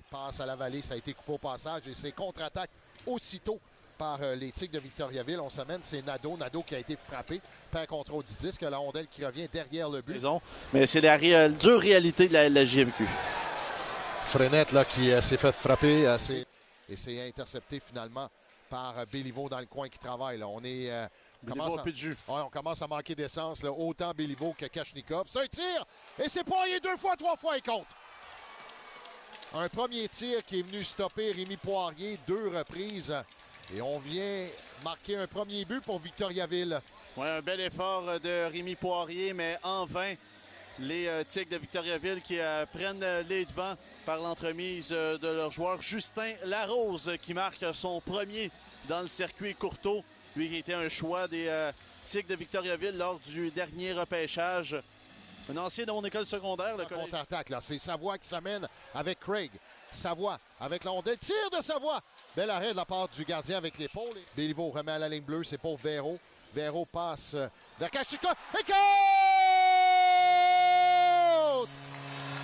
Passe à la vallée, ça a été coupé au passage et c'est contre-attaque aussitôt par les Tigres de Victoriaville. On s'amène, c'est Nadeau. Nadeau qui a été frappé, perd contrôle du disque. La rondelle qui revient derrière le but. Mais c'est la dure réalité de la JMQ. Frenette là, qui s'est fait frapper et s'est intercepté finalement par Béliveau dans le coin qui travaille. Là. On est... on commence à manquer d'essence, autant Béliveau que Kachnikov. C'est un tir et c'est poigné 2 fois, 3 fois et compte. Un premier tir qui est venu stopper Rémi Poirier 2 reprises. Et on vient marquer un premier but pour Victoriaville. Oui, un bel effort de Rémi Poirier, mais en vain, les Tigres de Victoriaville qui prennent les devants par l'entremise de leur joueur Justin Larose qui marque son premier dans le circuit Courteau. Lui qui était un choix des Tigres de Victoriaville lors du dernier repêchage. Un ancien de mon école secondaire. Le contre-attaque, là. C'est Savoie qui s'amène avec Craig. Savoie avec la rondelle. Tir de Savoie. Bel arrêt de la part du gardien avec l'épaule. Béliveau remet à la ligne bleue. C'est pour Véro. Véro passe vers Kachnikov. Et côte!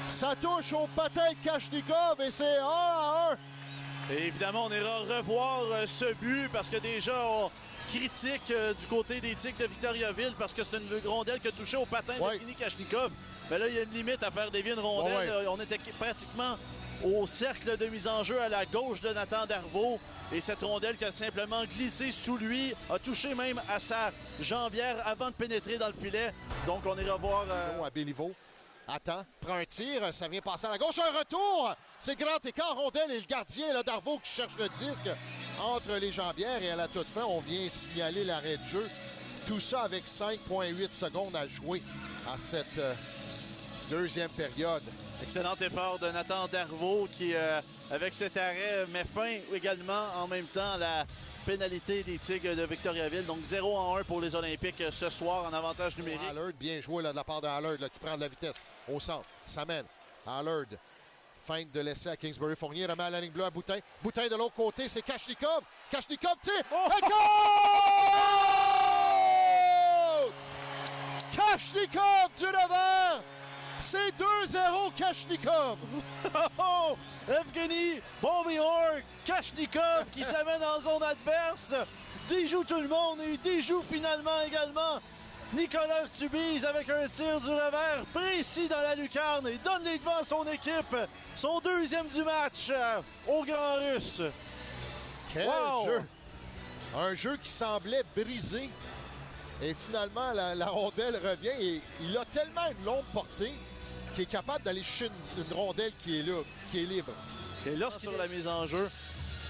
Ça touche au patin de Kachnikov et c'est 1-1. Et évidemment, on ira revoir ce but parce que déjà, on critique du côté des Tigres de Victoriaville parce que c'est une rondelle qui a touché au patin de Denis Kachnikov. Mais là, il y a une limite à faire dévier une rondelle. On était pratiquement au cercle de mise en jeu à la gauche de Nathan Darvaux. Et cette rondelle qui a simplement glissé sous lui, a touché même à sa jambière avant de pénétrer dans le filet. Donc, on ira voir... à Béliveau. Attends, prend un tir, ça vient passer à la gauche, un retour! C'est grand écart, rondelle et le gardien, là, Darvaux qui cherche le disque entre les jambières et à la toute fin, on vient signaler l'arrêt de jeu. Tout ça avec 5,8 secondes à jouer à cette deuxième période. Excellent effort de Nathan Darvaux qui, avec cet arrêt, met fin également en même temps à la pénalité des Tigres de Victoriaville. Donc 0-1 pour les Olympiques ce soir en avantage numérique. Allard, bien joué là, de la part de Allard qui prend de la vitesse au centre. S'amène. Allard feinte de laisser à Kingsbury. Fournier remet à la ligne bleue à Boutin. Boutin de l'autre côté, c'est Kachnikov. Kachnikov tire. Kachnikov du revers. C'est 2-0 Kachnikov. Evgeny Bombior, Kachnikov qui s'amène en zone adverse, déjoue tout le monde et déjoue finalement également Nicolas Tubize avec un tir du revers précis dans la lucarne et donne les devants à son équipe, son deuxième du match au Grand Russe. Quel jeu! Un jeu qui semblait brisé et finalement la rondelle revient et il a tellement une longue portée qui est capable d'aller chercher une rondelle qui est là, qui est libre. Et lorsqu'il sur la mise en jeu,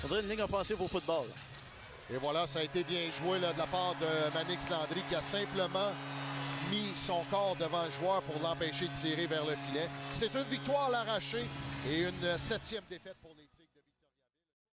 on dirait une ligne offensive au football. Et voilà, ça a été bien joué là, de la part de Manix Landry qui a simplement mis son corps devant le joueur pour l'empêcher de tirer vers le filet. C'est une victoire à l'arraché et une 7e défaite pour les Tigres.